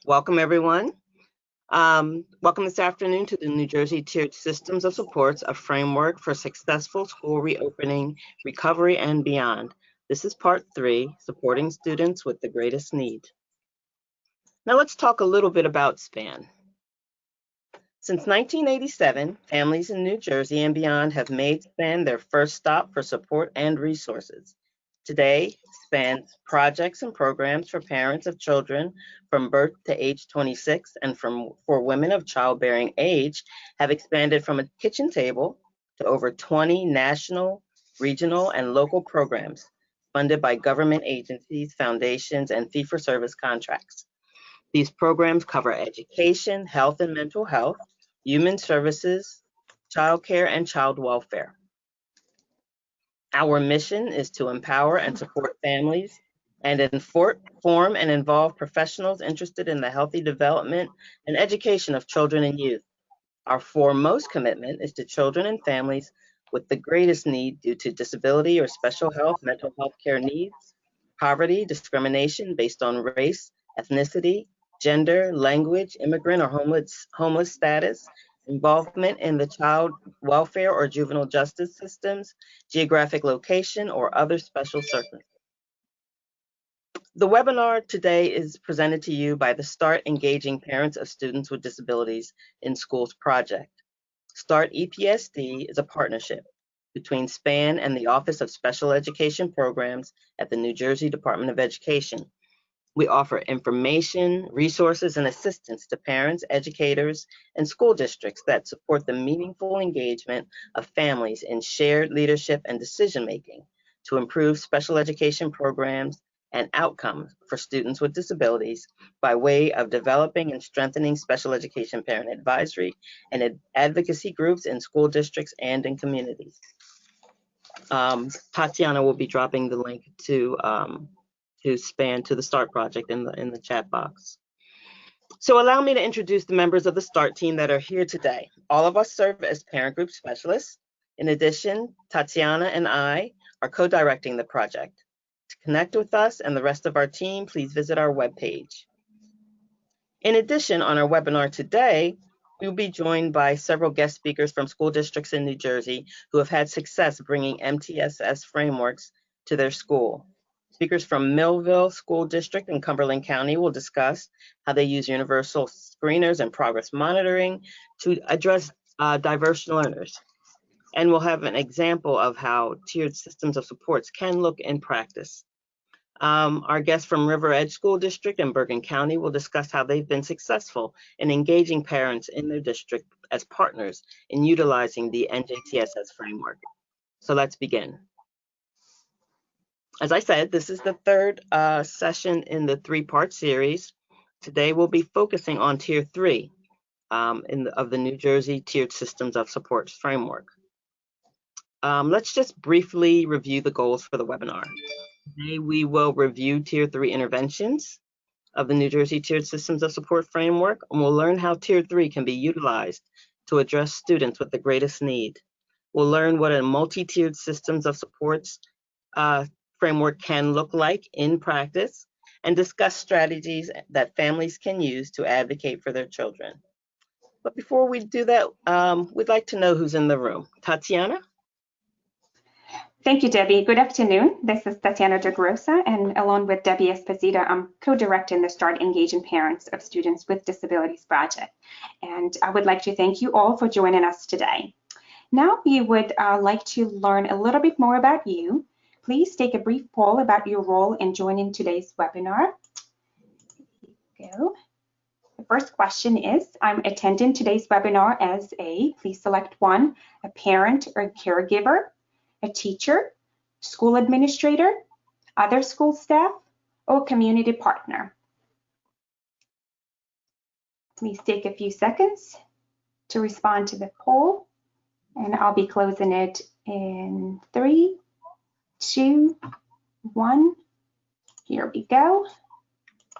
Welcome, everyone. Welcome this afternoon to the New Jersey Tiered Systems of Supports, a framework for successful school reopening, recovery, and beyond. This is part 3, supporting students with the greatest need. Now let's talk a little bit about SPAN. Since 1987, families in New Jersey and beyond have made SPAN their first stop for support and resources. Today, SPAN's projects and programs for parents of children from birth to age 26 and for women of childbearing age have expanded from a kitchen table to over 20 national, regional, and local programs funded by government agencies, foundations, and fee-for-service contracts. These programs cover education, health and mental health, human services, child care, and child welfare. Our mission is to empower and support families and inform and involve professionals interested in the healthy development and education of children and youth. Our foremost commitment is to children and families with the greatest need due to disability or special health, mental health care needs, poverty, discrimination based on race, ethnicity, gender, language, immigrant or homeless status, involvement in the child welfare or juvenile justice systems, geographic location, or other special circumstances. The webinar today is presented to you by the START Engaging Parents of Students with Disabilities in Schools project. START EPSD is a partnership between SPAN and the Office of Special Education Programs at the New Jersey Department of Education. We offer information, resources, and assistance to parents, educators, and school districts that support the meaningful engagement of families in shared leadership and decision-making to improve special education programs and outcomes for students with disabilities by way of developing and strengthening special education parent advisory and advocacy groups in school districts and in communities. Tatiana will be dropping the link to SPAN to the START project in the chat box. So allow me to introduce the members of the START team that are here today. All of us serve as parent group specialists. In addition, Tatiana and I are co-directing the project. To connect with us and the rest of our team, please visit our webpage. In addition, on our webinar today, we'll be joined by several guest speakers from school districts in New Jersey who have had success bringing NJTSS frameworks to their school. Speakers from Millville School District in Cumberland County will discuss how they use universal screeners and progress monitoring to address diverse learners. And we'll have an example of how tiered systems of supports can look in practice. Our guests from River Edge School District in Bergen County will discuss how they've been successful in engaging parents in their district as partners in utilizing the NJTSS framework. So let's begin. As I said, this is the third session in the 3-part series. Today we'll be focusing on Tier 3 of the New Jersey Tiered Systems of Supports framework. Let's just briefly review the goals for the webinar. Today we will review Tier 3 interventions of the New Jersey Tiered Systems of Support framework, and we'll learn how Tier 3 can be utilized to address students with the greatest need. We'll learn what a multi-tiered systems of supports framework can look like in practice, and discuss strategies that families can use to advocate for their children. But before we do that, we'd like to know who's in the room. Tatiana? Thank you, Debbie. Good afternoon. This is Tatiana DeGrossa, and along with Debbie Esposito, I'm co-directing the START Engaging Parents of Students with Disabilities project. And I would like to thank you all for joining us today. Now we would like to learn a little bit more about you. Please take a brief poll about your role in joining today's webinar. Here we go. The first question is, I'm attending today's webinar as please select 1, a parent or caregiver, a teacher, school administrator, other school staff, or community partner. Please take a few seconds to respond to the poll, and I'll be closing it in 3, 2, 1. Here we go.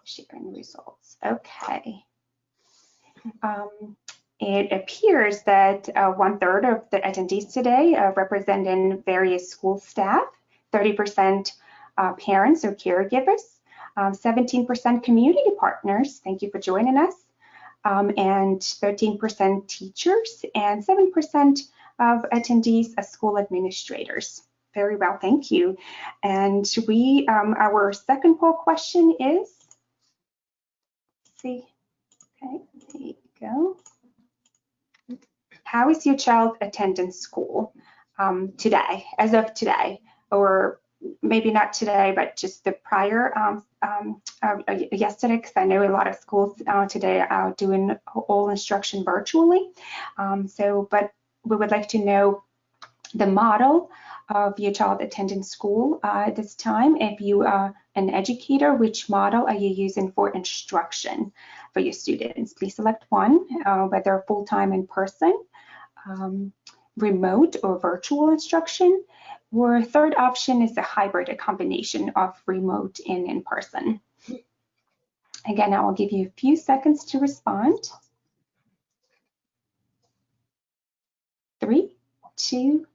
Sharing results. Okay. It appears that 1/3 of the attendees today representing various school staff, 30% parents or caregivers, 17% community partners, thank you for joining us, and 13% teachers, and 7% of attendees as school administrators. Very well, thank you. And our second poll question is, let's see, okay, there you go. How is your child attending school today, as of today, or maybe not today, but just the prior yesterday, because I know a lot of schools today are doing all instruction virtually. But we would like to know the model of your child attending school at this time. If you are an educator, which model are you using for instruction for your students? Please select one, whether full-time in person, remote or virtual instruction, or third option is a hybrid, a combination of remote and in person. Again, I will give you a few seconds to respond. 3, 2,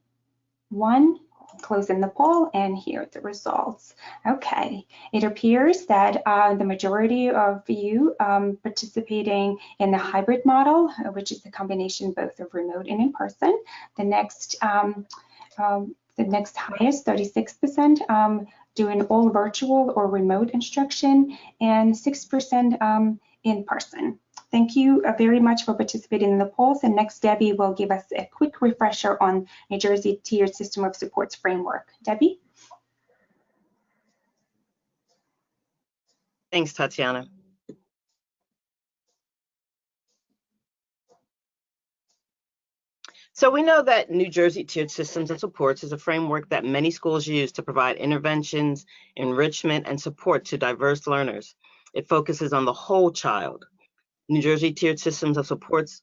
1, closing the poll, and here are the results. Okay, it appears that the majority of you participating in the hybrid model, which is a combination both of remote and in person. The next highest, 36%, doing all virtual or remote instruction, and 6% in person. Thank you very much for participating in the polls. And next, Debbie will give us a quick refresher on New Jersey Tiered System of Supports framework. Debbie? Thanks, Tatiana. So we know that New Jersey Tiered Systems of Supports is a framework that many schools use to provide interventions, enrichment, and support to diverse learners. It focuses on the whole child. New Jersey Tiered Systems of Supports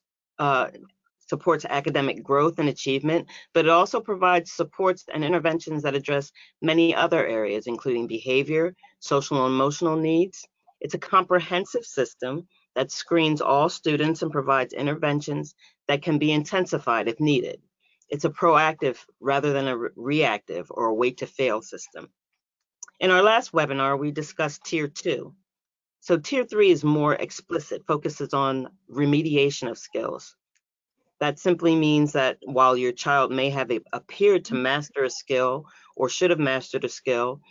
supports academic growth and achievement, but it also provides supports and interventions that address many other areas, including behavior, social and emotional needs. It's a comprehensive system that screens all students and provides interventions that can be intensified if needed. It's a proactive rather than a reactive or a wait to fail system. In our last webinar, we discussed Tier 2. So Tier 3 is more explicit, focuses on remediation of skills. That simply means that while your child may have appeared to master a skill or should have mastered a skill,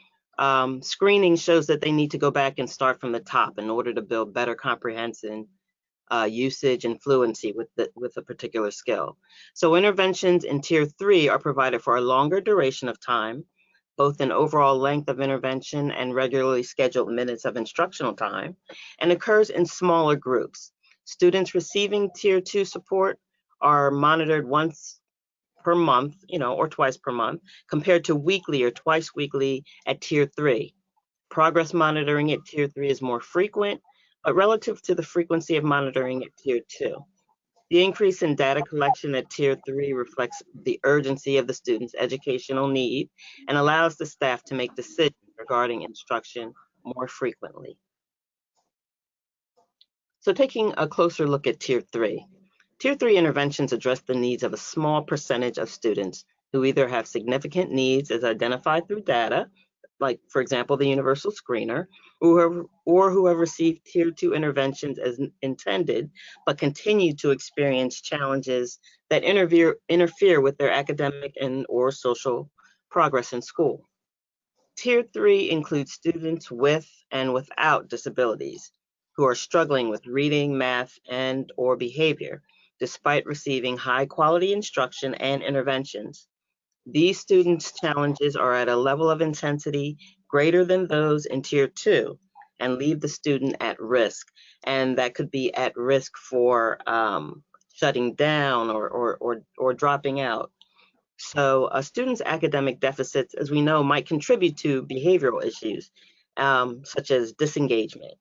screening shows that they need to go back and start from the top in order to build better comprehension, usage, and fluency with a particular skill. So interventions in Tier 3 are provided for a longer duration of time, both in overall length of intervention and regularly scheduled minutes of instructional time, and occurs in smaller groups. Students receiving Tier 2 support are monitored once per month, or twice per month, compared to weekly or twice weekly at Tier 3. Progress monitoring at Tier 3 is more frequent, but relative to the frequency of monitoring at Tier 2. The increase in data collection at Tier 3 reflects the urgency of the student's educational need and allows the staff to make decisions regarding instruction more frequently. So taking a closer look at Tier 3. Tier 3 interventions address the needs of a small percentage of students who either have significant needs as identified through data, like, for example, the Universal Screener, or who have received Tier 2 interventions as intended, but continue to experience challenges that interfere with their academic and or social progress in school. Tier 3 includes students with and without disabilities who are struggling with reading, math, and or behavior, despite receiving high-quality instruction and interventions. These students' challenges are at a level of intensity greater than those in Tier 2 and leave the student at risk. And that could be at risk for shutting down or dropping out. So a student's academic deficits, as we know, might contribute to behavioral issues, such as disengagement.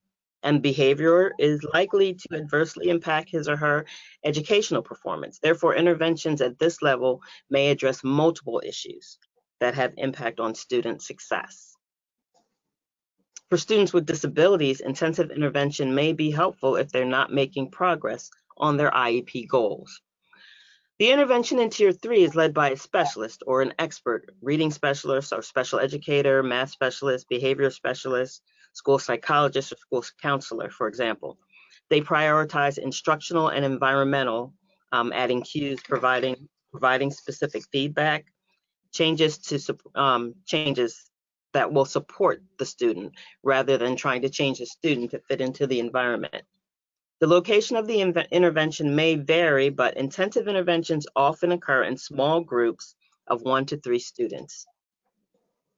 And behavior is likely to adversely impact his or her educational performance. Therefore, interventions at this level may address multiple issues that have impact on student success. For students with disabilities, intensive intervention may be helpful if they're not making progress on their IEP goals. The intervention in Tier 3 is led by a specialist or an expert, reading specialist or special educator, math specialist, behavior specialist, school psychologist, or school counselor, for example. They prioritize instructional and environmental, adding cues, providing specific feedback, changes that will support the student rather than trying to change the student to fit into the environment. The location of the intervention may vary, but intensive interventions often occur in small groups of 1 to 3 students.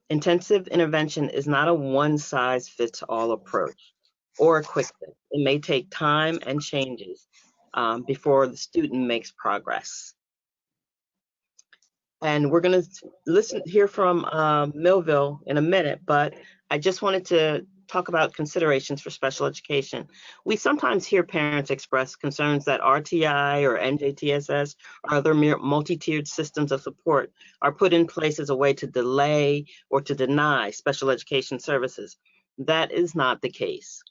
Intensive intervention is not a one-size-fits-all approach or a quick fix. It may take time and changes before the student makes progress. And we're going to hear from Millville in a minute, but I just wanted to talk about considerations for special education. We sometimes hear parents express concerns that RTI or NJTSS or other multi-tiered systems of support are put in place as a way to delay or to deny special education services. That is not the case.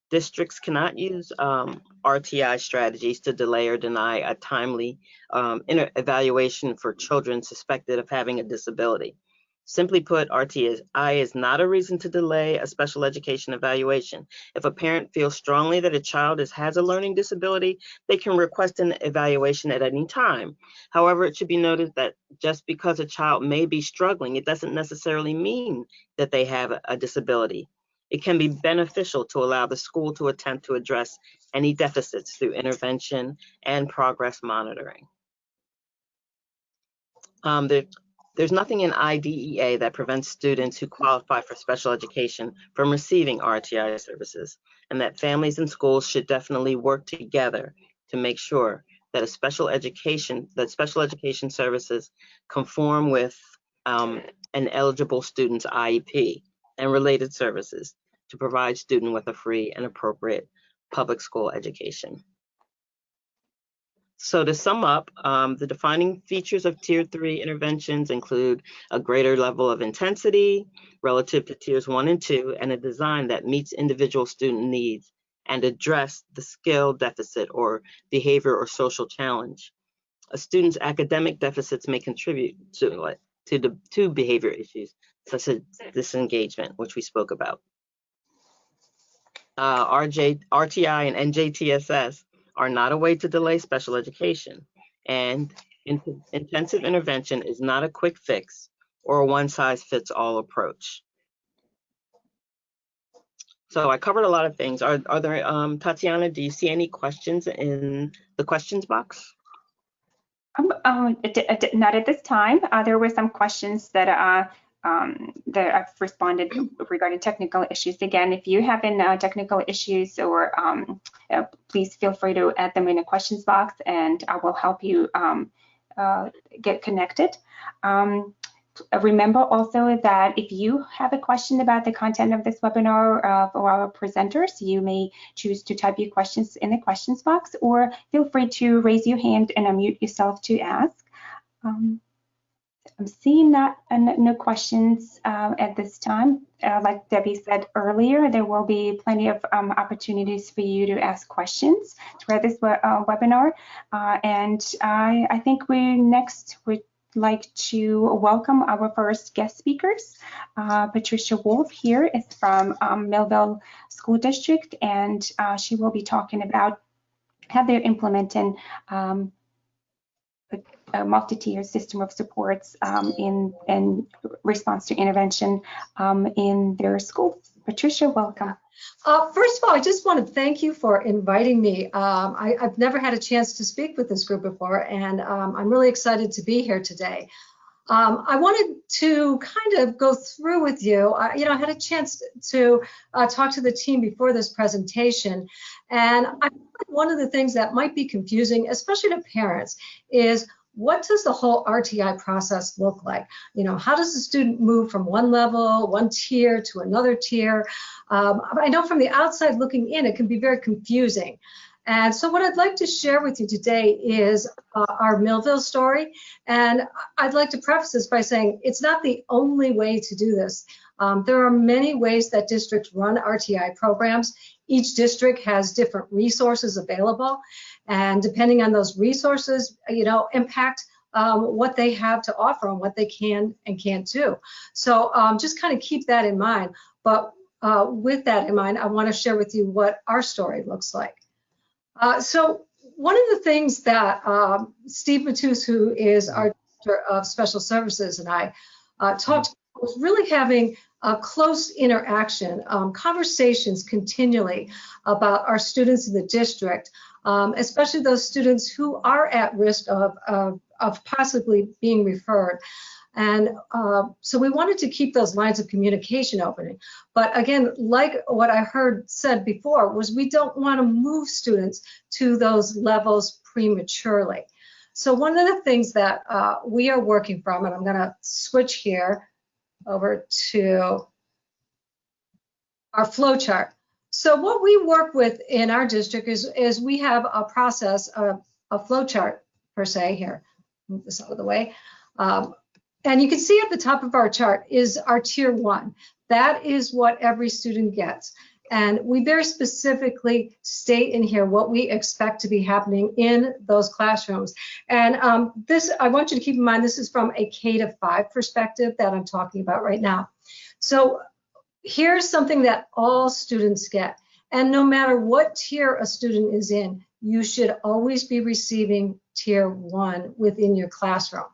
Districts cannot use RTI strategies to delay or deny a timely evaluation for children suspected of having a disability. Simply put, RTI is not a reason to delay a special education evaluation. If a parent feels strongly that a child has a learning disability, they can request an evaluation at any time. However, it should be noted that just because a child may be struggling, it doesn't necessarily mean that they have a disability. It can be beneficial to allow the school to attempt to address any deficits through intervention and progress monitoring. There's nothing in IDEA that prevents students who qualify for special education from receiving RTI services, and that families and schools should definitely work together to make sure that special education services conform with an eligible student's IEP and related services to provide students with a free and appropriate public school education. So to sum up, the defining features of Tier 3 interventions include a greater level of intensity relative to Tiers 1 and 2, and a design that meets individual student needs and address the skill deficit or behavior or social challenge. A student's academic deficits may contribute to behavior issues, such as disengagement, which we spoke about. RTI and NJTSS are not a way to delay special education, and intensive intervention is not a quick fix or a one-size-fits-all approach. So I covered a lot of things. Are there, Tatiana, do you see any questions in the questions box? Not at this time. There were some questions that that I've responded regarding technical issues. Again, if you have any technical issues, or please feel free to add them in the questions box, and I will help you get connected. Remember also that if you have a question about the content of this webinar or our presenters, you may choose to type your questions in the questions box, or feel free to raise your hand and unmute yourself to ask. I'm seeing no questions at this time. Like Debbie said earlier, there will be plenty of opportunities for you to ask questions throughout this webinar. And I think we next would like to welcome our first guest speakers. Patricia Wolf here is from Millville School District, and she will be talking about how they're implementing a multi-tier system of supports in response to intervention in their school. Patricia, welcome. First of all, I just want to thank you for inviting me. I've never had a chance to speak with this group before, and I'm really excited to be here today. I wanted to kind of go through with you. I had a chance to talk to the team before this presentation, and I think one of the things that might be confusing, especially to parents, is what does the whole RTI process look like? How does the student move from one level, one tier to another tier? I know from the outside looking in, it can be very confusing. And so what I'd like to share with you today is our Millville story. And I'd like to preface this by saying it's not the only way to do this. There are many ways that districts run RTI programs. Each district has different resources available, and depending on those resources, impact what they have to offer and what they can and can't do. So just kind of keep that in mind. But with that in mind, I want to share with you what our story looks like. So one of the things that Steve Matus, who is our Director of Special Services, and I talked about was really having a close interaction, conversations continually about our students in the district, especially those students who are at risk of possibly being referred. And so we wanted to keep those lines of communication open. But again, like what I heard said before, was we don't want to move students to those levels prematurely. So one of the things that we are working from, and I'm going to switch here over to our flow chart. So what we work with in our district is we have a process, a flow chart per se here. Move this out of the way. And you can see at the top of our chart is our tier 1. That is what every student gets. And we very specifically state in here what we expect to be happening in those classrooms. And this, I want you to keep in mind, this is from a K-5 perspective that I'm talking about right now. So here's something that all students get. And no matter what tier a student is in, you should always be receiving tier 1 within your classroom.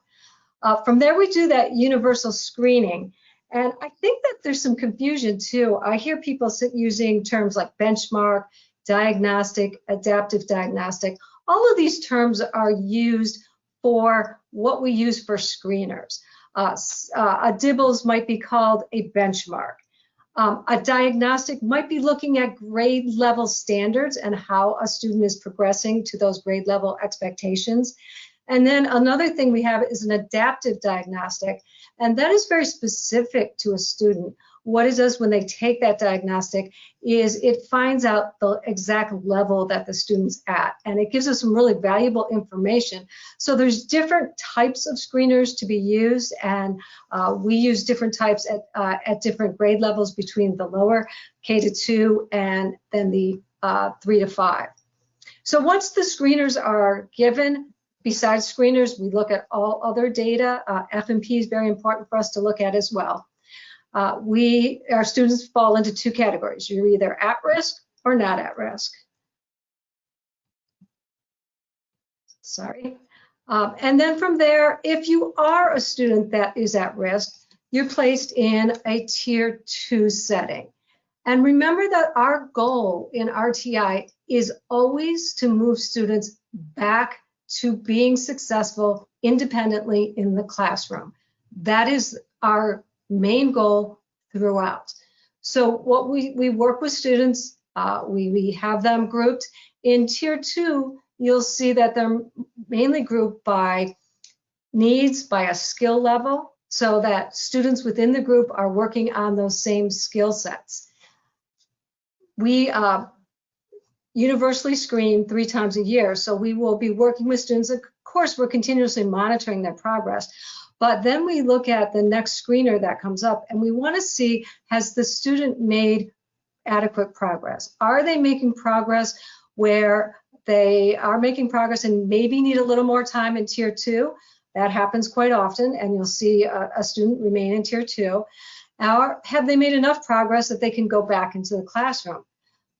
From there, we do that universal screening. And I think that there's some confusion too. I hear people using terms like benchmark, diagnostic, adaptive diagnostic. All of these terms are used for what we use for screeners. A DIBELS might be called a benchmark. A diagnostic might be looking at grade level standards and how a student is progressing to those grade level expectations. And then another thing we have is an adaptive diagnostic, and that is very specific to a student. What it does when they take that diagnostic is it finds out the exact level that the student's at, and it gives us some really valuable information. So there's different types of screeners to be used, and we use different types at different grade levels between the lower K-2 and then the 3 to 5. So once the screeners are given, besides screeners, we look at all other data. F&P is very important for us to look at as well. Our students fall into 2 categories. You're either at risk or not at risk. Sorry. And then from there, if you are a student that is at risk, you're placed in a tier 2 setting. And remember that our goal in RTI is always to move students back to being successful independently in the classroom. That is our main goal throughout. So what we work with students, we have them grouped. In tier 2, you'll see that they're mainly grouped by needs, by a skill level, so that students within the group are working on those same skill sets. We universally screen 3 times a year, so we will be working with students. Of course, we're continuously monitoring their progress, but then we look at the next screener that comes up, and we want to see, has the student made adequate progress? Are they making progress where they are making progress and maybe need a little more time in tier 2? That happens quite often, and you'll see a student remain in tier 2. Or have they made enough progress that they can go back into the classroom?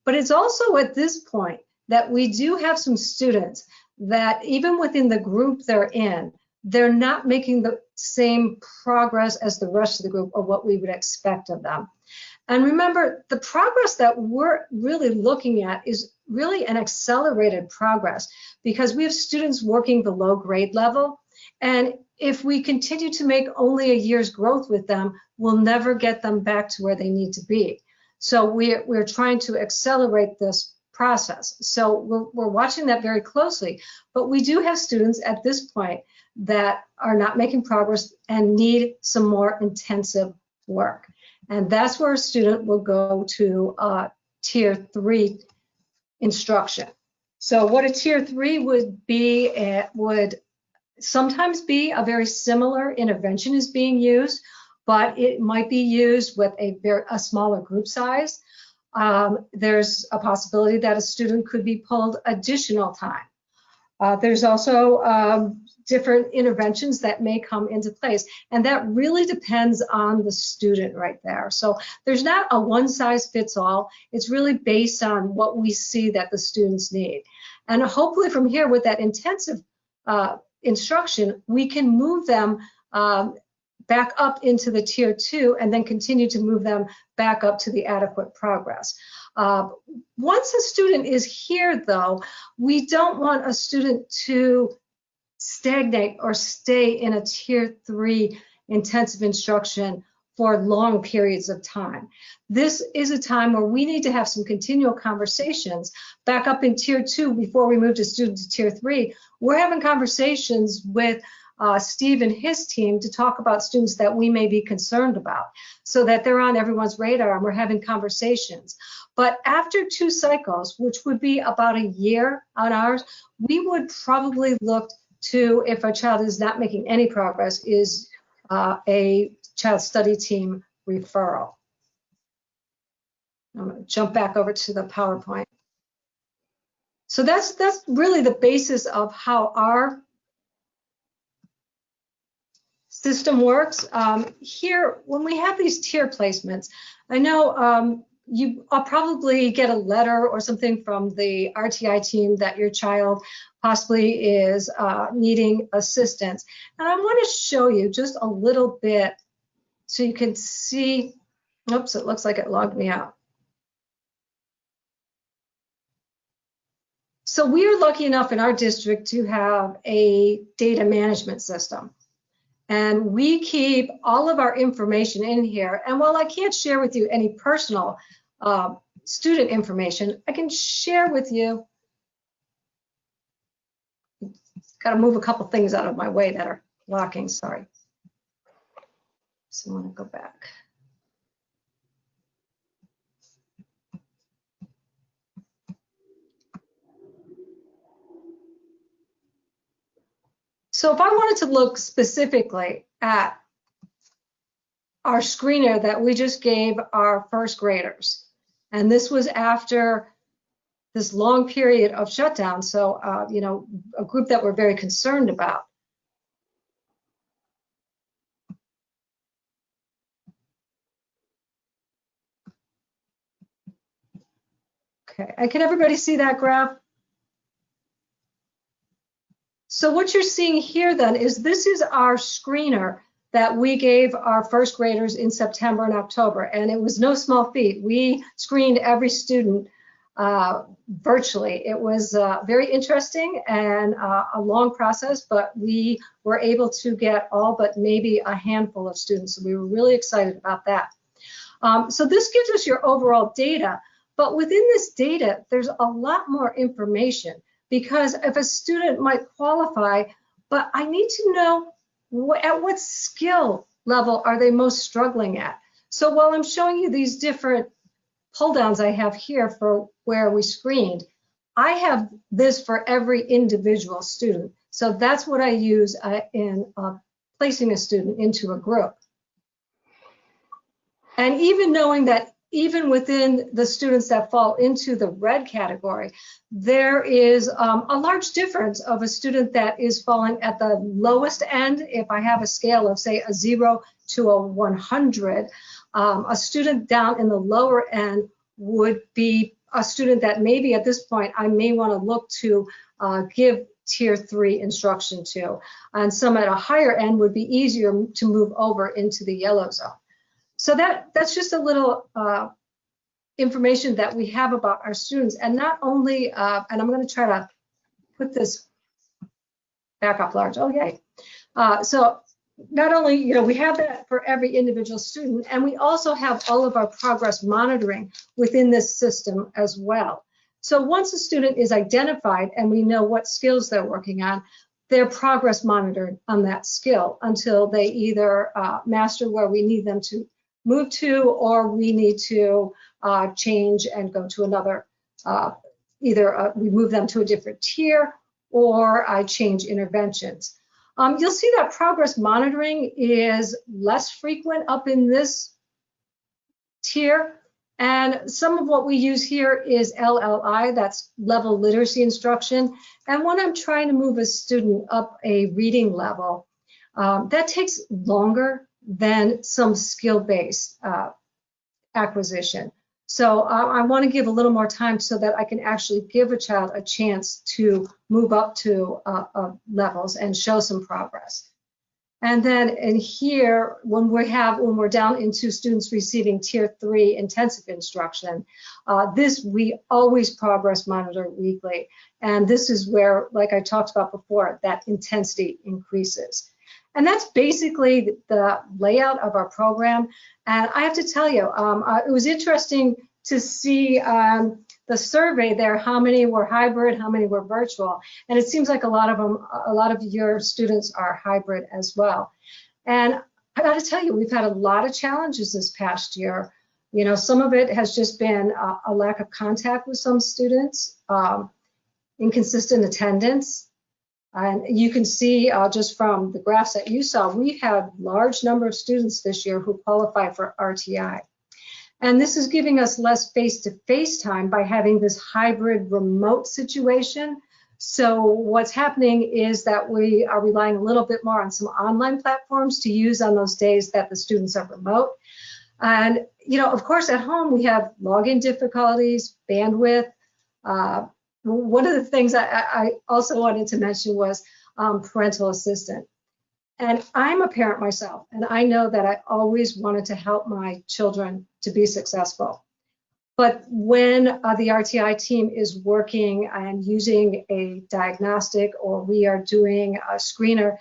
But it's also at this point that we do have some students that even within the group they're in, they're not making the same progress as the rest of the group or what we would expect of them. And remember, the progress that we're really looking at is really an accelerated progress, because we have students working below grade level. And if we continue to make only a year's growth with them, we'll never get them back to where they need to be. So we're trying to accelerate this process. So we're watching that very closely. But we do have students at this point that are not making progress and need some more intensive work. And that's where a student will go to tier 3 instruction. So what a tier 3 would be, it would sometimes be a very similar intervention is being used, but it might be used with a smaller group size. There's a possibility that a student could be pulled additional time. There's also different interventions that may come into place, and that really depends on the student right there. So there's not a one-size-fits-all. It's really based on what we see that the students need. And hopefully from here, with that intensive instruction, we can move them back up into the tier 2 and then continue to move them back up to the adequate progress. Once a student is here, though, we don't want a student to stagnate or stay in a tier 3 intensive instruction for long periods of time. This is a time where we need to have some continual conversations. Back up in tier 2, before we move to students to tier 3, we're having conversations with Steve and his team to talk about students that we may be concerned about, so that they're on everyone's radar and we're having conversations. But after 2 cycles, which would be about a year on ours, we would probably look to, if a child is not making any progress, is a child study team referral. I'm going to jump back over to the PowerPoint. So that's really the basis of how our system works. Here, when we have these tier placements, I know I'll probably get a letter or something from the RTI team that your child possibly is needing assistance. And I want to show you just a little bit so you can see. Oops, it looks like it logged me out. So we are lucky enough in our district to have a data management system. And we keep all of our information in here. And while I can't share with you any personal student information, I can share with you. Got to move a couple things out of my way that are blocking, sorry. So I'm going to go back. So if I wanted to look specifically at our screener that we just gave our first graders, and this was after this long period of shutdown, so you know, a group that we're very concerned about. Okay, and can everybody see that graph? So what you're seeing here then is this is our screener that we gave our first graders in September and October, and it was no small feat. We screened every student virtually. It was very interesting and a long process, but we were able to get all but maybe a handful of students. So we were really excited about that. So this gives us your overall data, but within this data, there's a lot more information, because if a student might qualify, but I need to know at what skill level are they most struggling at. So while I'm showing you these different pull downs I have here for where we screened, I have this for every individual student. So that's what I use in placing a student into a group. And even knowing that even within the students that fall into the red category, there is a large difference of a student that is falling at the lowest end. If I have a scale of, say, a 0 to a 100, a student down in the lower end would be a student that maybe at this point I may want to look to give tier 3 instruction to. And some at a higher end would be easier to move over into the yellow zone. So that's just a little information that we have about our students. And not only, and I'm going to try to put this back up large. Oh, yay. So not only, you know, we have that for every individual student, and we also have all of our progress monitoring within this system as well. So once a student is identified and we know what skills they're working on, their progress monitored on that skill until they either master where we need them to move to, or we need to change and go to another, either we move them to a different tier, or I change interventions. You'll see that progress monitoring is less frequent up in this tier, And some of what we use here is LLI, that's level literacy instruction. And when I'm trying to move a student up a reading level, that takes longer than some skill-based acquisition. So I want to give a little more time so that I can actually give a child a chance to move up to levels and show some progress. And then in here, when we're down into students receiving Tier 3 intensive instruction, we always progress monitor weekly. And this is where, like I talked about before, that intensity increases. And that's basically the layout of our program. And I have to tell you, it was interesting to see the survey there, how many were hybrid, how many were virtual. And it seems like a lot of your students are hybrid as well. And I got to tell you, we've had a lot of challenges this past year. You know, some of it has just been a lack of contact with some students, inconsistent attendance. And you can see just from the graphs that you saw, we've had large number of students this year who qualify for RTI. And this is giving us less face-to-face time by having this hybrid remote situation. So what's happening is that we are relying a little bit more on some online platforms to use on those days that the students are remote. And, you know, of course, at home, we have login difficulties, bandwidth. One of the things I also wanted to mention was parental assistance. And I'm a parent myself, and I know that I always wanted to help my children to be successful. But when the RTI team is working and using a diagnostic, or we are doing a screener,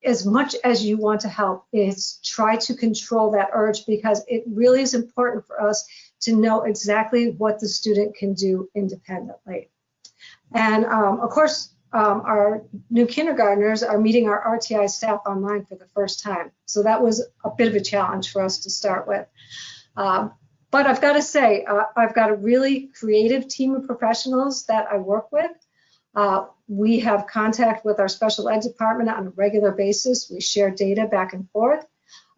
as much as you want to help, is try to control that urge, because it really is important for us to know exactly what the student can do independently. And of course, our new kindergartners are meeting our RTI staff online for the first time. So that was a bit of a challenge for us to start with. But I've got to say, I've got a really creative team of professionals that I work with. We have contact with our special ed department on a regular basis. We share data back and forth,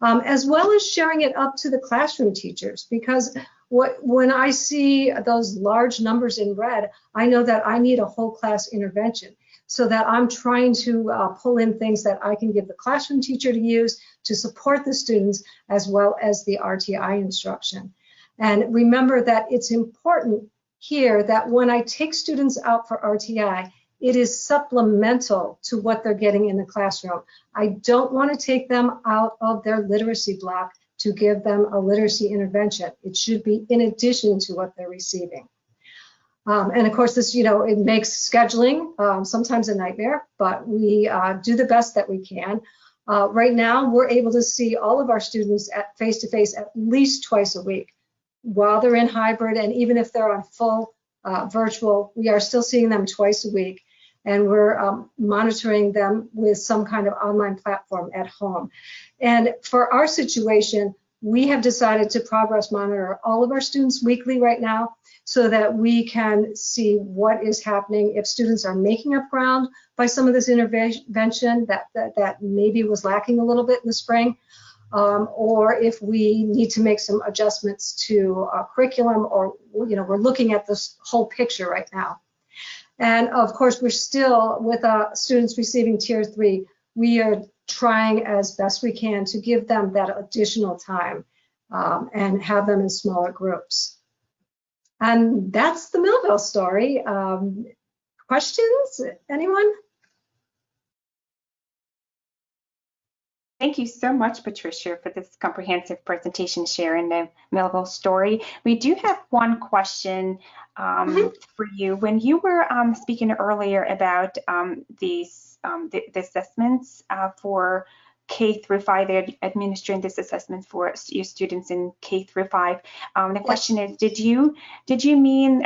as well as sharing it up to the classroom teachers, because when I see those large numbers in red, I know that I need a whole class intervention, so that I'm trying to pull in things that I can give the classroom teacher to use to support the students, as well as the RTI instruction. And remember that it's important here that when I take students out for RTI, it is supplemental to what they're getting in the classroom. I don't want to take them out of their literacy block to give them a literacy intervention. It should be in addition to what they're receiving. And of course, this, you know, it makes scheduling sometimes a nightmare, but we do the best that we can. Right now, we're able to see all of our students at face-to-face at least twice a week. While they're in hybrid, and even if they're on full virtual, we are still seeing them twice a week. And we're monitoring them with some kind of online platform at home. And for our situation, we have decided to progress monitor all of our students weekly right now, so that we can see what is happening, if students are making up ground by some of this intervention that maybe was lacking a little bit in the spring, or if we need to make some adjustments to curriculum, or, you know, we're looking at this whole picture right now. And of course, we're still, with students receiving Tier 3, we are trying as best we can to give them that additional time and have them in smaller groups. And that's the Millville story. Questions, anyone? Thank you so much, Patricia, for this comprehensive presentation sharing the Millville story. We do have one question for you. When you were speaking earlier about the assessments for K-5, they're administering this assessment for your students in K-5. The question is, did you mean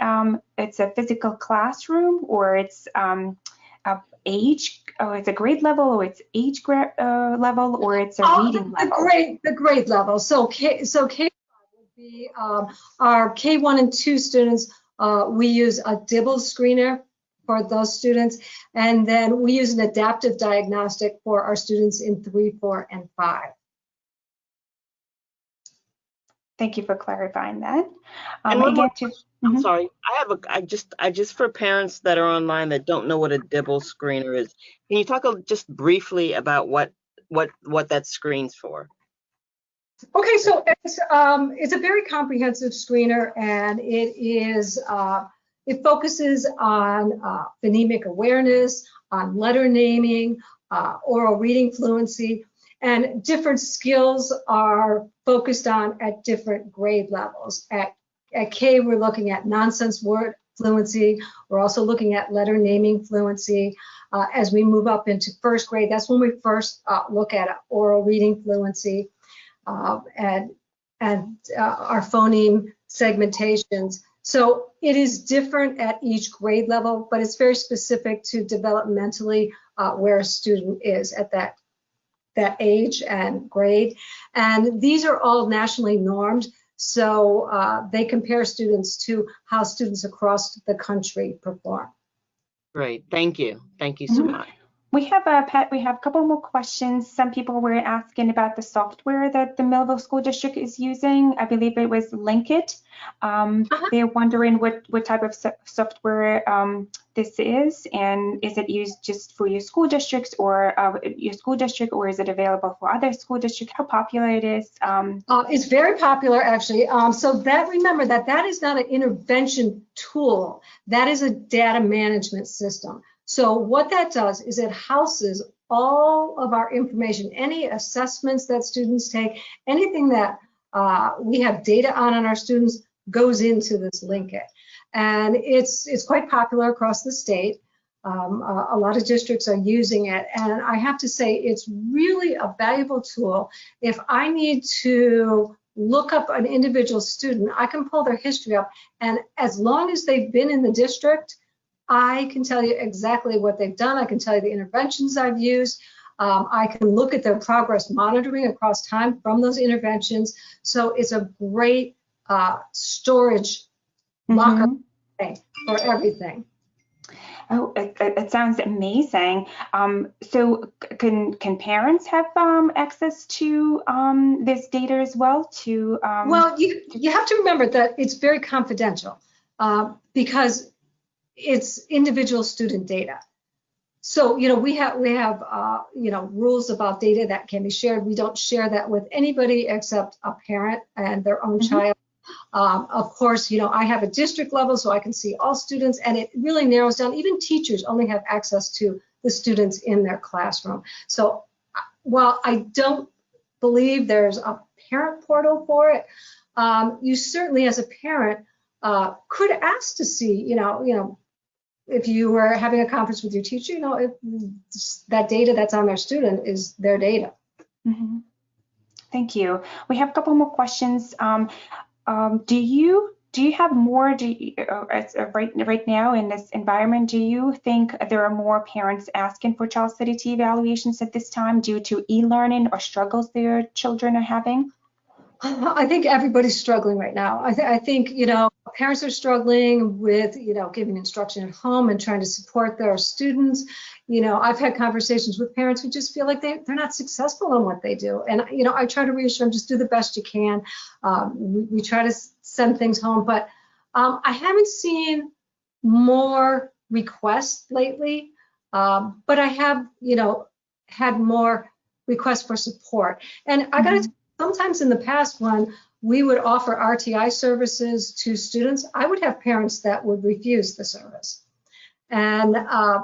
it's a physical classroom, or it's age, or it's a grade level, or it's age level, or it's a reading level? The grade level. So K-5 would be our K1 and 2 students. We use a Dibble screener for those students, and then we use an adaptive diagnostic for our students in 3, 4, and 5. Thank you for clarifying that. And one more Again, I'm sorry. I just for parents that are online that don't know what a Dibble screener is. Can you talk just briefly about what that screens for? Okay, so it's a very comprehensive screener, and it focuses on phonemic awareness, on letter naming, oral reading fluency, and different skills are focused on at different grade levels. At K, we're looking at nonsense word fluency. We're also looking at letter naming fluency. As we move up into first grade, that's when we first look at oral reading fluency. And our phoneme segmentations. So it is different at each grade level, but it's very specific to developmentally where a student is at that age and grade. And these are all nationally normed, so they compare students to how students across the country perform. Great, thank you. Thank you so much. We have a couple more questions. Some people were asking about the software that the Millville School District is using. I believe it was Linkit. They're wondering what type of software this is, and is it used just for your school districts or or is it available for other school districts? How popular it is? It's very popular, actually. So remember that is not an intervention tool. That is a data management system. So what that does is it houses all of our information, any assessments that students take, anything that we have data on our students goes into this Linkit. And it's quite popular across the state. A lot of districts are using it. And I have to say, it's really a valuable tool. If I need to look up an individual student, I can pull their history up. And as long as they've been in the district, I can tell you exactly what they've done. I can tell you the interventions I've used. I can look at their progress monitoring across time from those interventions. So it's a great storage locker for everything. Oh, it sounds amazing. So can parents have access to this data as well? Well, you have to remember that it's very confidential because it's individual student data. So, we have rules about data that can be shared. We don't share that with anybody except a parent and their own child. Of course, I have a district level, so I can see all students, and it really narrows down. Even teachers only have access to the students in their classroom. So while I don't believe there's a parent portal for it, you certainly as a parent could ask to see, if you were having a conference with your teacher, if that data that's on their student is their data. Thank you. We have a couple more questions. Do you have more? Right now in this environment, do you think there are more parents asking for child solidity evaluations at this time due to e-learning or struggles their children are having? I think everybody's struggling right now. I think, parents are struggling with, giving instruction at home and trying to support their students. I've had conversations with parents who just feel like they're not successful in what they do. And, I try to reassure them, just do the best you can. We try to send things home, but I haven't seen more requests lately, but I have, had more requests for support. And I got to sometimes in the past, when we would offer RTI services to students, I would have parents that would refuse the service. And I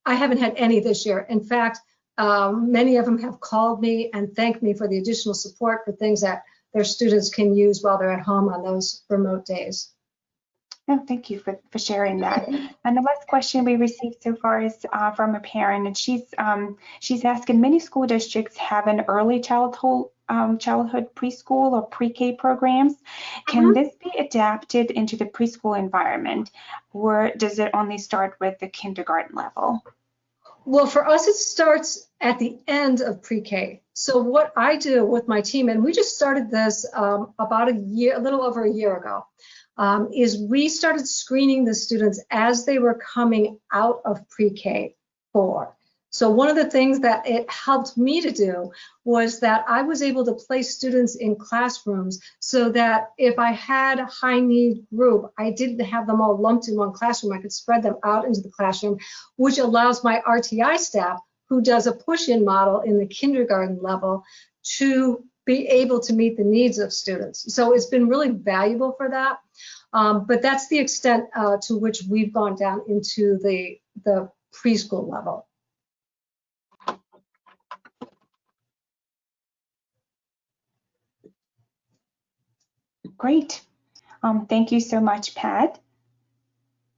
haven't had any this year. In fact, many of them have called me and thanked me for the additional support for things that their students can use while they're at home on those remote days. Oh, thank you for sharing that. And the last question we received so far is from a parent, and she's asking, many school districts have an early childhood preschool or pre-K programs. Can this be adapted into the preschool environment, or does it only start with the kindergarten level? Well, for us, it starts at the end of pre-K. So what I do with my team, and we just started this about a little over a year ago, is we started screening the students as they were coming out of pre-K 4. So one of the things that it helped me to do was that I was able to place students in classrooms so that if I had a high need group, I didn't have them all lumped in one classroom. I could spread them out into the classroom, which allows my RTI staff, who does a push-in model in the kindergarten level, to be able to meet the needs of students. So it's been really valuable for that. But that's the extent to which we've gone down into the preschool level. Great. Thank you so much, Pat.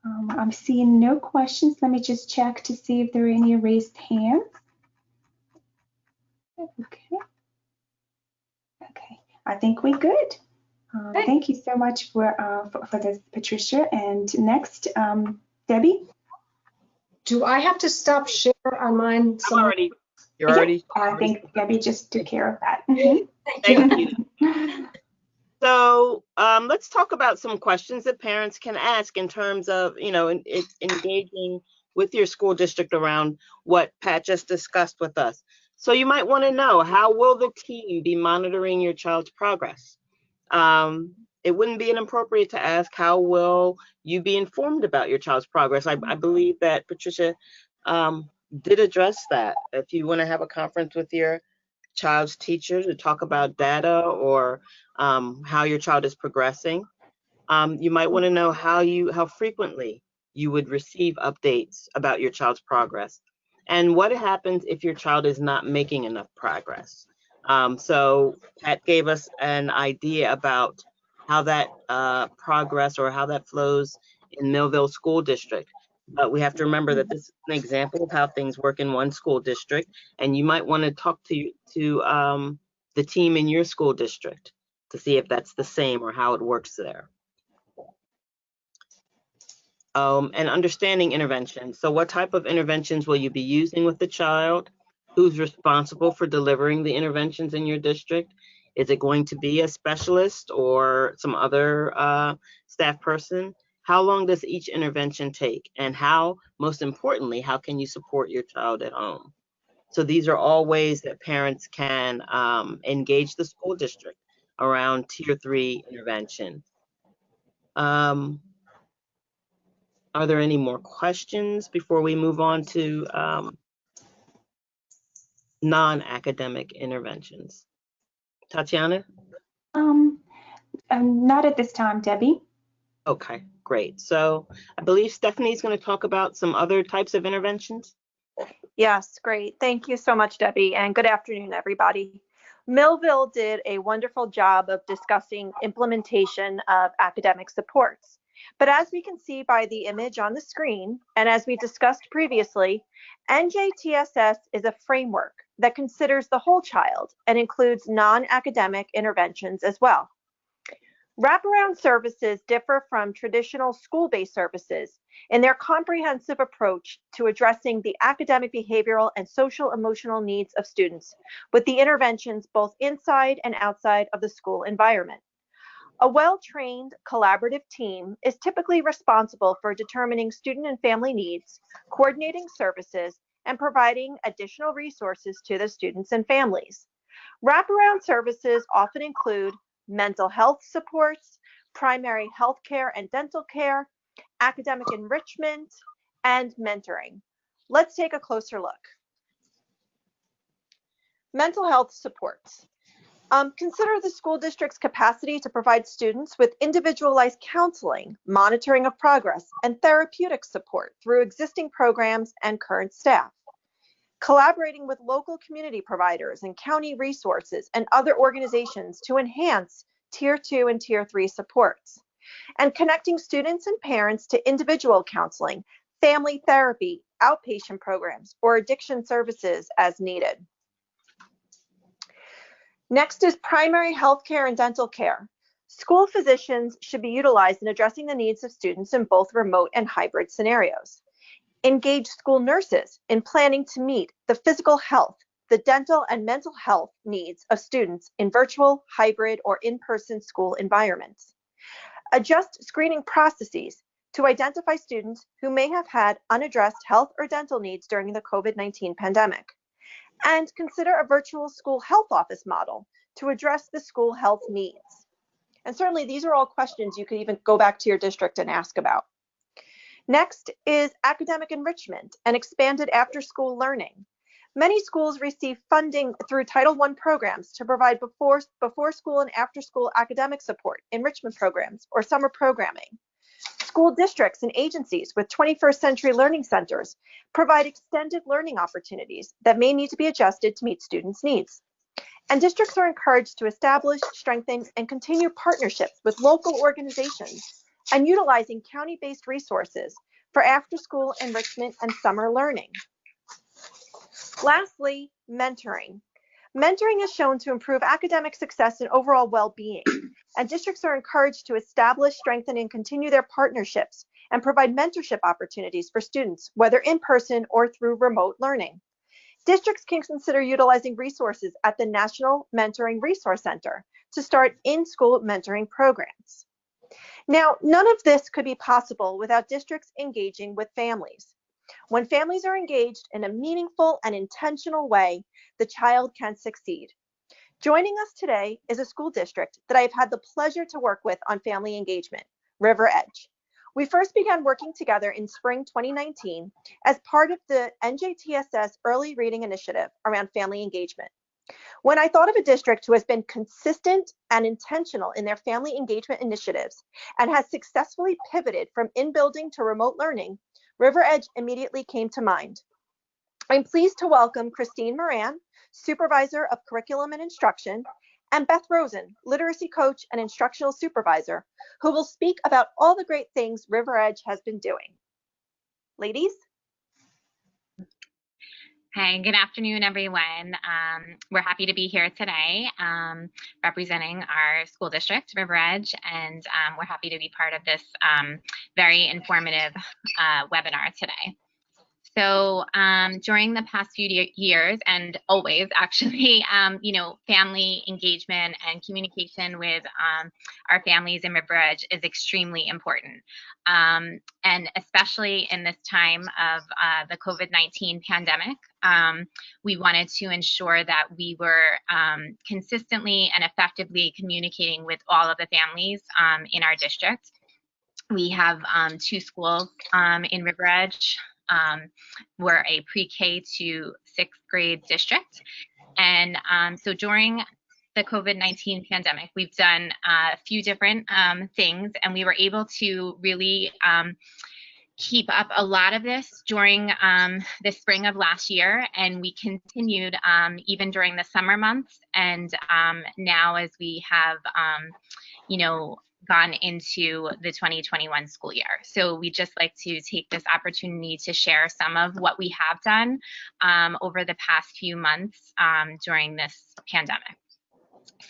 I'm seeing no questions. Let me just check to see if there are any raised hands. Okay. Okay. I think we're good. Thank you so much for this, Patricia. And next, Debbie. Do I have to stop share on mine? You're already. I think Debbie just took care of that. Thank you. So let's talk about some questions that parents can ask in terms of, engaging with your school district around what Pat just discussed with us. So you might want to know, how will the team be monitoring your child's progress? It wouldn't be inappropriate to ask, how will you be informed about your child's progress? I believe that Patricia did address that. If you want to have a conference with your child's teacher to talk about data or how your child is progressing, you might want to know how frequently you would receive updates about your child's progress, and what happens if your child is not making enough progress. So Pat gave us an idea about how that progress or how that flows in Millville School District. But we have to remember that this is an example of how things work in one school district, and you might want to talk to the team in your school district to see if that's the same or how it works there. And understanding interventions. So what type of interventions will you be using with the child? Who's responsible for delivering the interventions in your district? Is it going to be a specialist or some other staff person? How long does each intervention take? And how, most importantly, how can you support your child at home? So these are all ways that parents can engage the school district around Tier 3 intervention. Are there any more questions before we move on to non-academic interventions? Tatiana? Not at this time, Debbie. Okay, great. So I believe Stephanie's going to talk about some other types of interventions. Yes, great. Thank you so much, Debbie, and good afternoon, everybody. Millville did a wonderful job of discussing implementation of academic supports. But as we can see by the image on the screen, and as we discussed previously, NJTSS is a framework that considers the whole child and includes non-academic interventions as well. Wraparound services differ from traditional school-based services in their comprehensive approach to addressing the academic, behavioral, and social emotional needs of students, with the interventions both inside and outside of the school environment. A well-trained collaborative team is typically responsible for determining student and family needs, coordinating services, and providing additional resources to the students and families. Wraparound services often include mental health supports, primary health care and dental care, academic enrichment, and mentoring. Let's take a closer look. Mental health supports. Consider the school district's capacity to provide students with individualized counseling, monitoring of progress, and therapeutic support through existing programs and current staff. Collaborating with local community providers and county resources and other organizations to enhance Tier 2 and Tier 3 supports. And connecting students and parents to individual counseling, family therapy, outpatient programs, or addiction services as needed. Next is primary health care and dental care. School physicians should be utilized in addressing the needs of students in both remote and hybrid scenarios. Engage school nurses in planning to meet the physical health, the dental and mental health needs of students in virtual, hybrid, or in-person school environments. Adjust screening processes to identify students who may have had unaddressed health or dental needs during the COVID-19 pandemic, and consider a virtual school health office model to address the school health needs. And certainly these are all questions you could even go back to your district and ask about. Next is academic enrichment and expanded after-school learning. Many schools receive funding through Title I programs to provide before school and after school academic support, enrichment programs, or summer programming. School districts and agencies with 21st century learning centers provide extended learning opportunities that may need to be adjusted to meet students' needs. And districts are encouraged to establish, strengthen, and continue partnerships with local organizations and utilizing county-based resources for after-school enrichment and summer learning. Lastly, mentoring. Mentoring is shown to improve academic success and overall well-being, and districts are encouraged to establish, strengthen, and continue their partnerships and provide mentorship opportunities for students, whether in person or through remote learning. Districts can consider utilizing resources at the National Mentoring Resource Center to start in-school mentoring programs. Now, none of this could be possible without districts engaging with families. When families are engaged in a meaningful and intentional way, the child can succeed. Joining us today is a school district that I've had the pleasure to work with on family engagement, River Edge. We first began working together in spring 2019 as part of the NJTSS Early Reading Initiative around family engagement. When I thought of a district who has been consistent and intentional in their family engagement initiatives and has successfully pivoted from in-building to remote learning, River Edge immediately came to mind. I'm pleased to welcome Christine Moran, Supervisor of Curriculum and Instruction, and Beth Rosen, Literacy Coach and Instructional Supervisor, who will speak about all the great things River Edge has been doing. Ladies? Hi, good afternoon, everyone. We're happy to be here today representing our school district, River Edge, and we're happy to be part of this very informative webinar today. So during the past few years, and always actually, family engagement and communication with our families in River Edge is extremely important. And especially in this time of the COVID-19 pandemic, we wanted to ensure that we were consistently and effectively communicating with all of the families in our district. We have 2 schools in River Edge. We're a pre-K to 6th grade district. And so during the COVID-19 pandemic, we've done a few different things, and we were able to really keep up a lot of this during the spring of last year, and we continued even during the summer months, and now as we have gone into the 2021 school year. So we just like to take this opportunity to share some of what we have done over the past few months during this pandemic.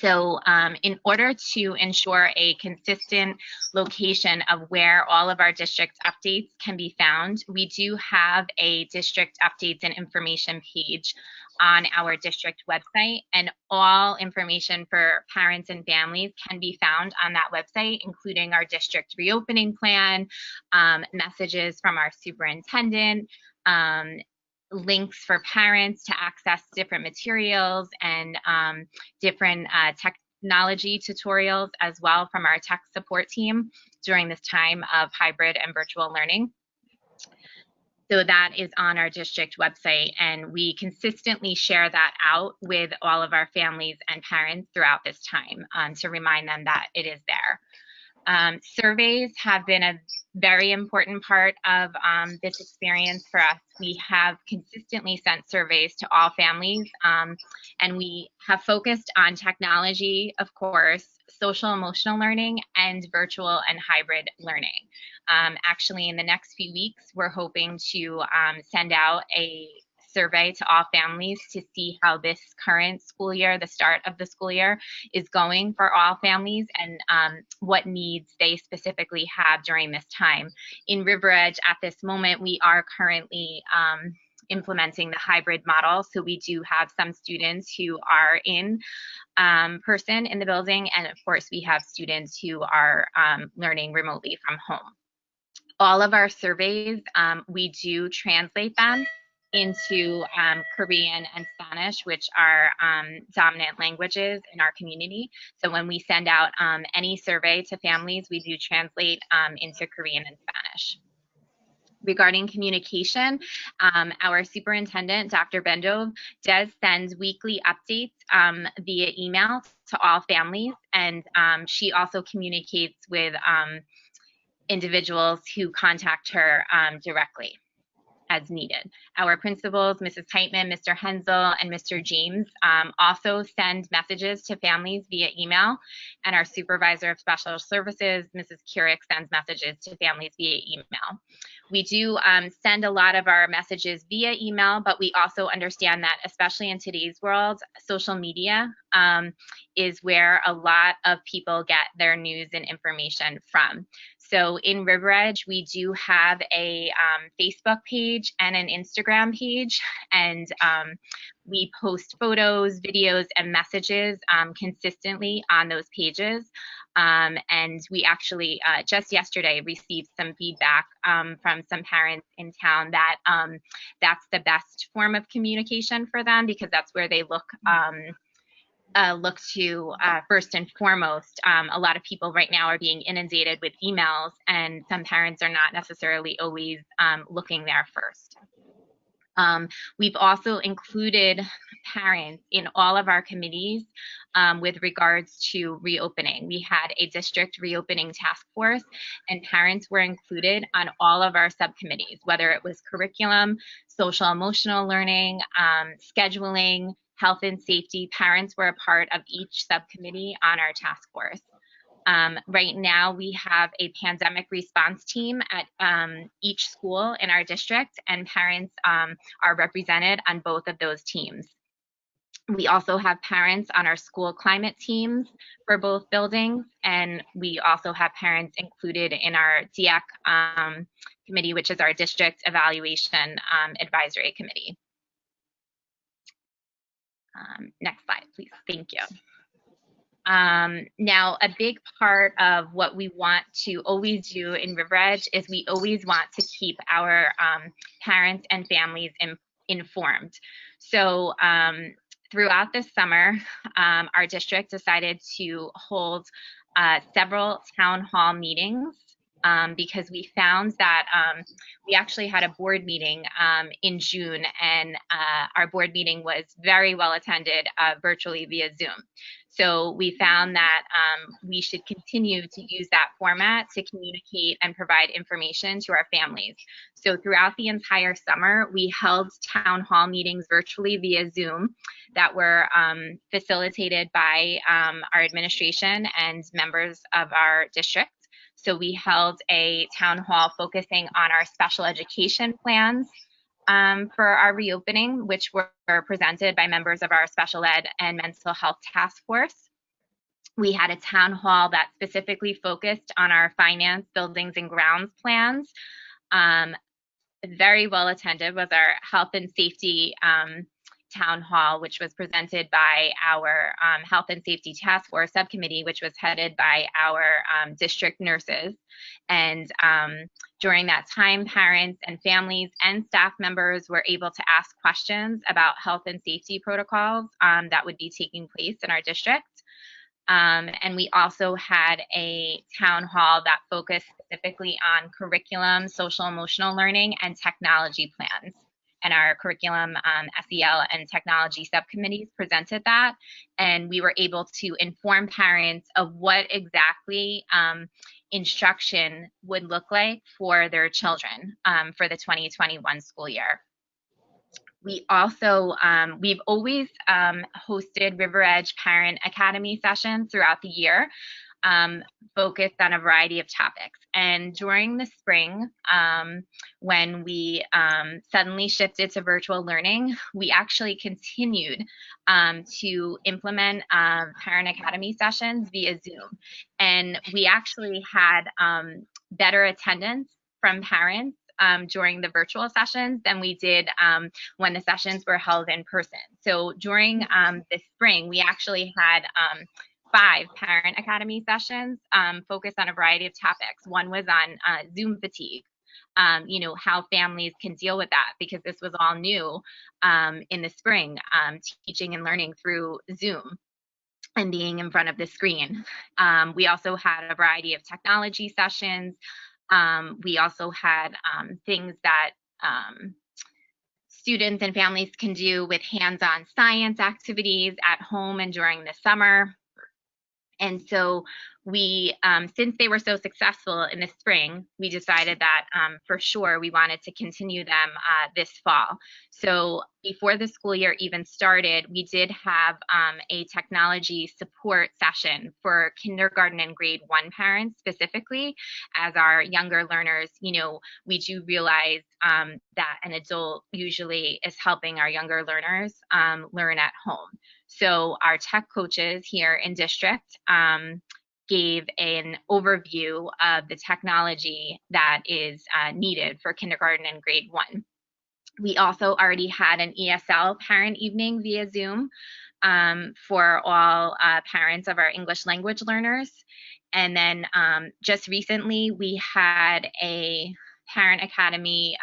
So in order to ensure a consistent location of where all of our district updates can be found, we do have a district updates and information page on our district website, and all information for parents and families can be found on that website, including our district reopening plan, messages from our superintendent, links for parents to access different materials, and different technology tutorials as well from our tech support team during this time of hybrid and virtual learning. So that is on our district website, and we consistently share that out with all of our families and parents throughout this time to remind them that it is there. Surveys have been a very important part of this experience for us. We have consistently sent surveys to all families, and we have focused on technology, of course, social emotional learning, and virtual and hybrid learning. Actually, in the next few weeks, we're hoping to send out a survey to all families to see how this current school year, the start of the school year, is going for all families, and what needs they specifically have during this time. In River Edge at this moment, we are currently implementing the hybrid model. So we do have some students who are in person in the building, and of course we have students who are learning remotely from home. All of our surveys, we do translate them into Korean and Spanish, which are dominant languages in our community. So when we send out any survey to families, we do translate into Korean and Spanish. Regarding communication, our superintendent, Dr. Bendov, does send weekly updates via email to all families, and she also communicates with individuals who contact her directly as needed. Our principals, Mrs. Heitman, Mr. Hensel, and Mr. James also send messages to families via email, and our supervisor of special services, Mrs. Keurig, sends messages to families via email. We do send a lot of our messages via email, but we also understand that, especially in today's world, social media is where a lot of people get their news and information from. So in River Edge, we do have a Facebook page and an Instagram page, and we post photos, videos, and messages consistently on those pages. And we actually just yesterday received some feedback from some parents in town that that's the best form of communication for them, because that's where they look to first and foremost. A lot of people right now are being inundated with emails, and some parents are not necessarily always looking there first. We've also included parents in all of our committees with regards to reopening. We had a district reopening task force, and parents were included on all of our subcommittees, whether it was curriculum, social emotional learning, scheduling, health and safety. Parents were a part of each subcommittee on our task force. Right now, we have a pandemic response team at each school in our district, and parents are represented on both of those teams. We also have parents on our school climate teams for both buildings, and we also have parents included in our DEAC committee, which is our district evaluation advisory committee. Next slide, please. Thank you. Now, a big part of what we want to always do in River Edge is we always want to keep our parents and families informed. So throughout this summer, our district decided to hold several town hall meetings because we found that we actually had a board meeting in June, and our board meeting was very well attended virtually via Zoom. So we found that we should continue to use that format to communicate and provide information to our families. So throughout the entire summer, we held town hall meetings virtually via Zoom that were facilitated by our administration and members of our district. So we held a town hall focusing on our special education plans for our reopening, which were presented by members of our special ed and mental health task force. We had a town hall that specifically focused on our finance, buildings, and grounds plans. Very well attended was our health and safety town hall, which was presented by our health and safety task force subcommittee, which was headed by our district nurses. And during that time, parents and families and staff members were able to ask questions about health and safety protocols that would be taking place in our district. And we also had a town hall that focused specifically on curriculum, social emotional learning, and technology plans. And our curriculum, SEL, and technology subcommittees presented that. And we were able to inform parents of what exactly instruction would look like for their children for the 2021 school year. We also, we've always hosted River Edge Parent Academy sessions throughout the year, focused on a variety of topics. And during the spring, when we suddenly shifted to virtual learning, we actually continued to implement Parent Academy sessions via Zoom. And we actually had better attendance from parents during the virtual sessions than we did when the sessions were held in person. So during the spring, we actually had 5 Parent Academy sessions focused on a variety of topics. One was on Zoom fatigue, how families can deal with that, because this was all new in the spring, teaching and learning through Zoom and being in front of the screen. We also had a variety of technology sessions. We also had things that students and families can do with hands-on science activities at home and during the summer. And so we, since they were so successful in the spring, we decided that for sure we wanted to continue them this fall. So before the school year even started, we did have a technology support session for kindergarten and grade 1 parents specifically. As our younger learners, we do realize that an adult usually is helping our younger learners learn at home. So our tech coaches here in district gave an overview of the technology that is needed for kindergarten and grade 1. We also already had an ESL parent evening via Zoom for all parents of our English language learners. And then just recently, we had a Parent Academy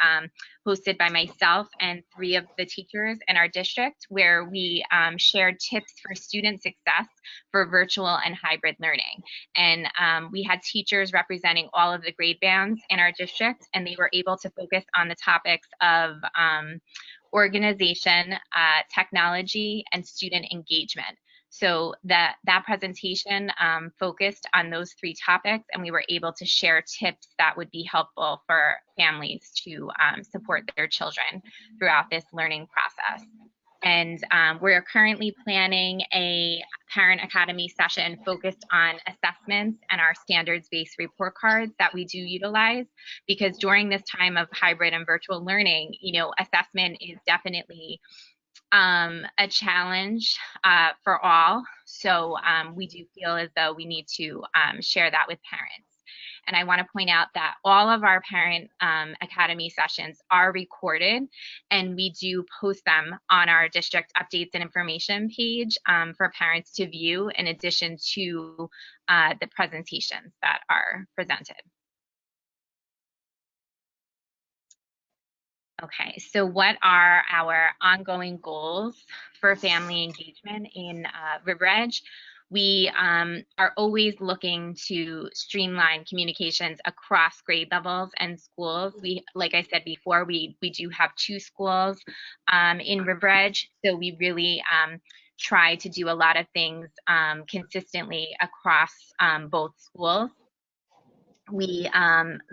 hosted by myself and 3 of the teachers in our district, where we shared tips for student success for virtual and hybrid learning. And we had teachers representing all of the grade bands in our district, and they were able to focus on the topics of organization, technology, and student engagement. So that presentation focused on those 3 topics, and we were able to share tips that would be helpful for families to support their children throughout this learning process. And we're currently planning a Parent Academy session focused on assessments and our standards-based report cards that we do utilize, because during this time of hybrid and virtual learning, assessment is definitely a challenge for all. So we do feel as though we need to share that with parents. And I want to point out that all of our Parent Academy sessions are recorded, and we do post them on our district updates and information page for parents to view, in addition to the presentations that are presented. Okay, so what are our ongoing goals for family engagement in River Edge? We are always looking to streamline communications across grade levels and schools. We, like I said before, we do have 2 schools in River Edge, so we really try to do a lot of things consistently across both schools. We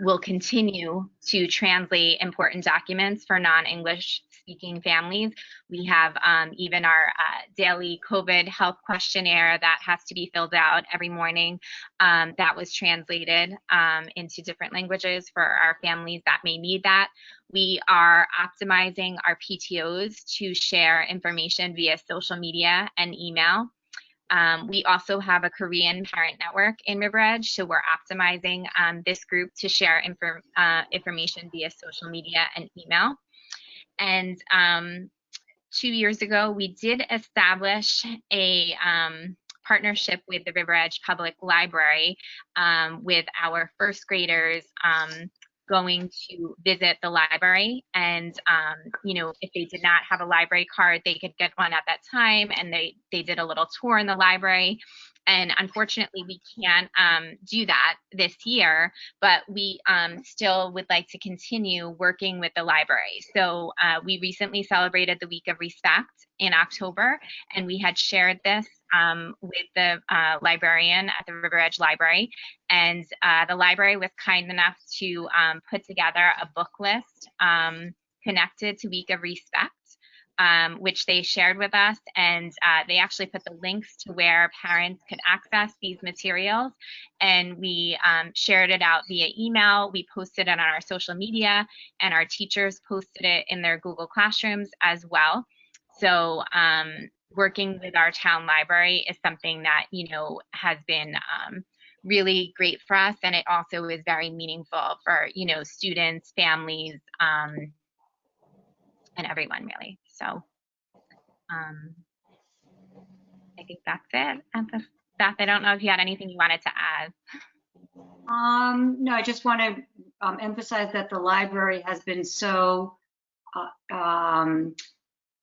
will continue to translate important documents for non-English speaking families. We have even our daily COVID health questionnaire that has to be filled out every morning that was translated into different languages for our families that may need that. We are optimizing our PTOs to share information via social media and email. We also have a Korean parent network in River Edge, so we're optimizing this group to share information via social media and email. And 2 years ago, we did establish a partnership with the River Edge Public Library with our first graders going to visit the library, and if they did not have a library card, they could get one at that time, and they did a little tour in the library. And unfortunately, we can't do that this year, but we still would like to continue working with the library. So we recently celebrated the Week of Respect in October, and we had shared this with the librarian at the River Edge Library. And the library was kind enough to put together a book list connected to Week of Respect, which they shared with us, and they actually put the links to where parents could access these materials, and we shared it out via email. We posted it on our social media, and our teachers posted it in their Google Classrooms as well. So working with our town library is something that has been really great for us, and it also is very meaningful for students, families, and everyone really. So I think that's it at this Beth, I don't know if you had anything you wanted to add. No, I just want to emphasize that the library has been so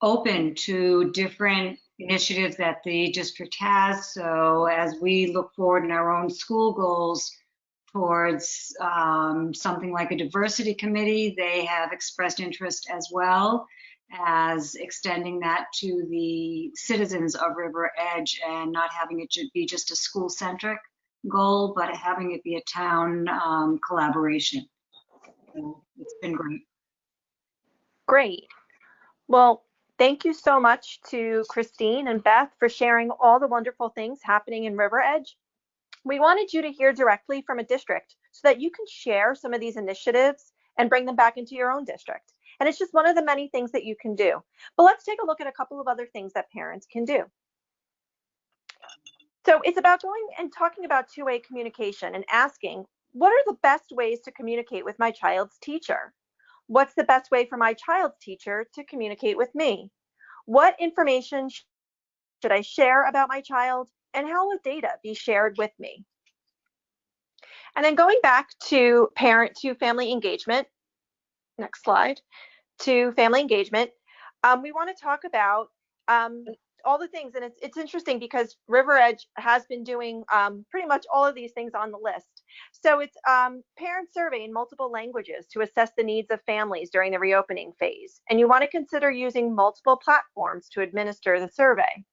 open to different initiatives that the district has. So as we look forward in our own school goals towards something like a diversity committee, they have expressed interest as well as extending that to the citizens of River Edge and not having it be just a school-centric goal, but having it be a town collaboration. So it's been great. Great. Well, thank you so much to Christine and Beth for sharing all the wonderful things happening in River Edge. We wanted you to hear directly from a district so that you can share some of these initiatives and bring them back into your own district. And it's just one of the many things that you can do. But let's take a look at a couple of other things that parents can do. So it's about going and talking about two-way communication and asking, what are the best ways to communicate with my child's teacher? What's the best way for my child's teacher to communicate with me? What information should I share about my child? And how will data be shared with me? And then going back to parent to family engagement, next slide, to family engagement, we want to talk about all the things, and it's interesting because River Edge has been doing pretty much all of these things on the list. So it's parent survey in multiple languages to assess the needs of families during the reopening phase. And you want to consider using multiple platforms to administer the survey.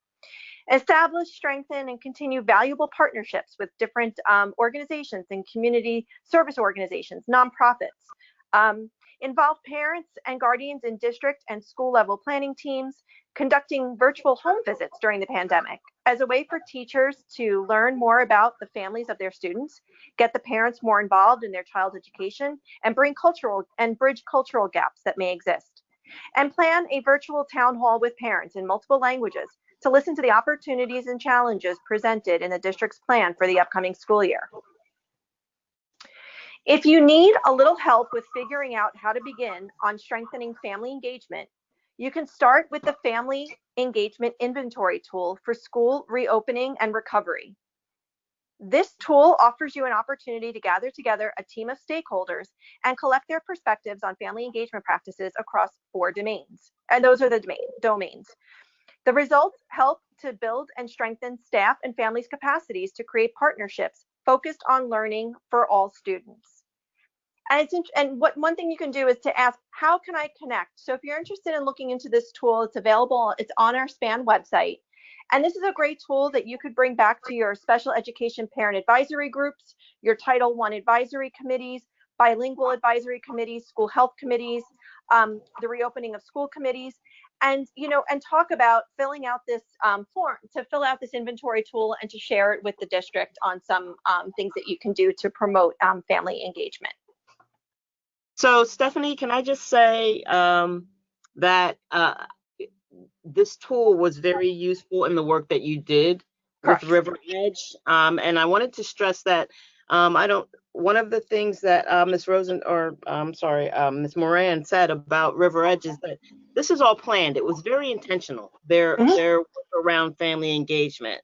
Establish, strengthen, and continue valuable partnerships with different organizations and community service organizations, nonprofits. Involve parents and guardians in district and school level planning teams, conducting virtual home visits during the pandemic as a way for teachers to learn more about the families of their students, get the parents more involved in their child's education, and bridge cultural gaps that may exist. And plan a virtual town hall with parents in multiple languages to listen to the opportunities and challenges presented in the district's plan for the upcoming school year. If you need a little help with figuring out how to begin on strengthening family engagement, you can start with the Family Engagement Inventory tool for school reopening and recovery. This tool offers you an opportunity to gather together a team of stakeholders and collect their perspectives on family engagement practices across 4 domains. And those are the domains. The results help to build and strengthen staff and families' capacities to create partnerships focused on learning for all students. And one thing you can do is to ask, how can I connect? So if you're interested in looking into this tool, it's available, it's on our SPAN website. And this is a great tool that you could bring back to your special education parent advisory groups, your Title I advisory committees, bilingual advisory committees, school health committees, the reopening of school committees, and talk about filling out this form, to fill out this inventory tool and to share it with the district on some things that you can do to promote family engagement. So Stephanie, can I just say that this tool was very useful in the work that you did with Correct. River Edge, and I wanted to stress that one of the things that Ms. Moran said about River Edge is that this is all planned. It was very intentional. Their work around family engagement.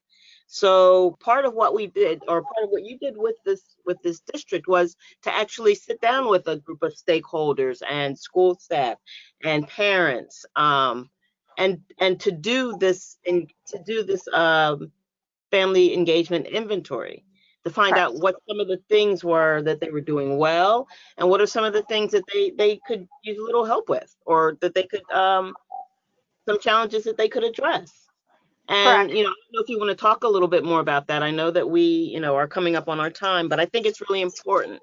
So part of what we did, or part of what you did with this district, was to actually sit down with a group of stakeholders and school staff and parents, and to do this family engagement inventory, to find out what some of the things were that they were doing well, and what are some of the things that they could use a little help with, or that they could some challenges that they could address. And, I don't know if you want to talk a little bit more about that. I know that we, are coming up on our time, but I think it's really important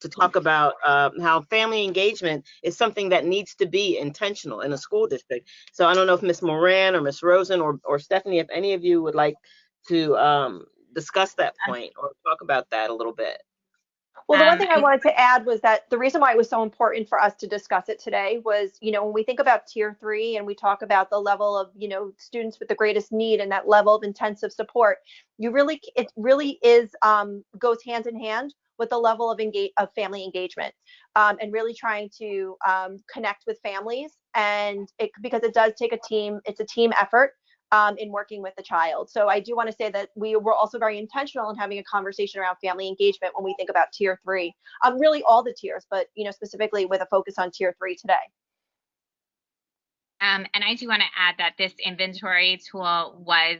to talk about how family engagement is something that needs to be intentional in a school district. So I don't know if Ms. Moran or Ms. Rosen or Stephanie, if any of you would like to discuss that point or talk about that a little bit. Well, the one thing I wanted to add was that the reason why it was so important for us to discuss it today was, when we think about Tier 3 and we talk about the level of, students with the greatest need and that level of intensive support, it really is goes hand in hand with the level of family engagement, and really trying to connect with families, and because it does take a team, it's a team effort. in working with the child. So I do want to say that we were also very intentional in having a conversation around family engagement when we think about Tier 3, really all the tiers, but specifically with a focus on Tier 3 today. And I do want to add that this inventory tool was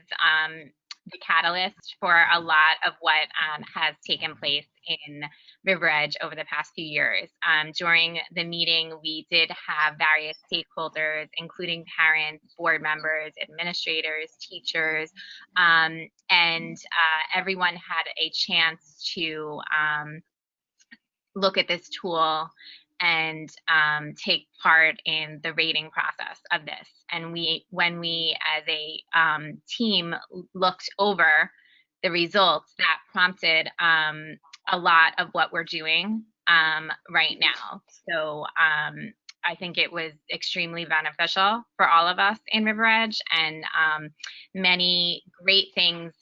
the catalyst for a lot of what has taken place in River Edge over the past few years. During the meeting, we did have various stakeholders, including parents, board members, administrators, teachers, and everyone had a chance to look at this tool and take part in the rating process of this. And when we as a team looked over the results, that prompted a lot of what we're doing right now. So I think it was extremely beneficial for all of us in River Edge, and many great things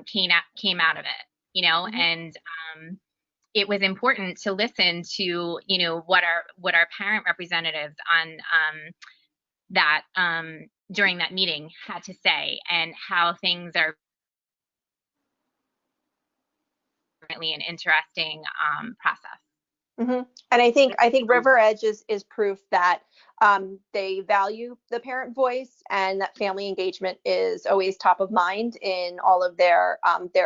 came out of it, and it was important to listen to, what our parent representatives on that during that meeting had to say, and how things are really an interesting process. Mm-hmm. And I think River Edge is proof that they value the parent voice, and that family engagement is always top of mind in all of their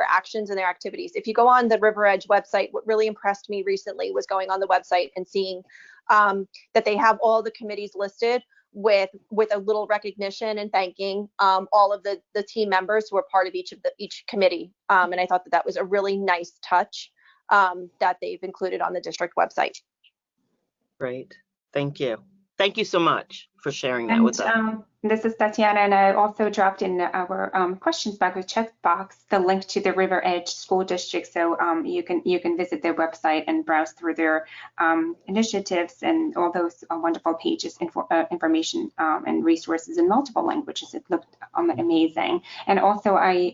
actions and their activities. If you go on the River Edge website, what really impressed me recently was going on the website and seeing that they have all the committees listed with a little recognition and thanking all of the team members who are part of each committee. And I thought that was a really nice touch that they've included on the district website. Great. Thank you. Thank you so much for sharing that with us. This is Tatiana, and I also dropped in our questions box, or chat box, the link to the River Edge School District, so you can visit their website and browse through their initiatives and all those wonderful pages, information and resources in multiple languages. It looked amazing. And also I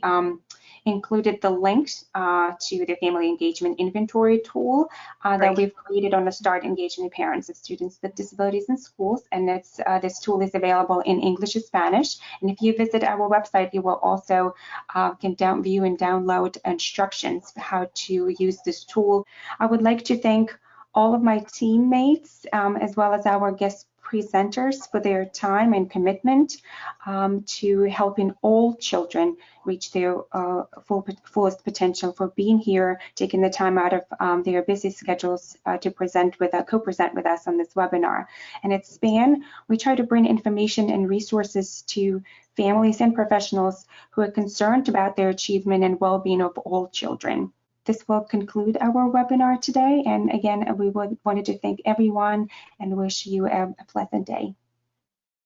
included the links to the family engagement inventory tool that we've created on the START Engaging Parents of Students with Disabilities in Schools. And this tool is available in English and Spanish. And if you visit our website, you will also can view and download instructions how to use this tool. I would like to thank all of my teammates as well as our guest presenters for their time and commitment to helping all children reach their fullest potential, for being here, taking the time out of their busy schedules to co-present with us on this webinar. And its span, we try to bring information and resources to families and professionals who are concerned about their achievement and well-being of all children. This will conclude our webinar today. And again, we wanted to thank everyone and wish you a pleasant day.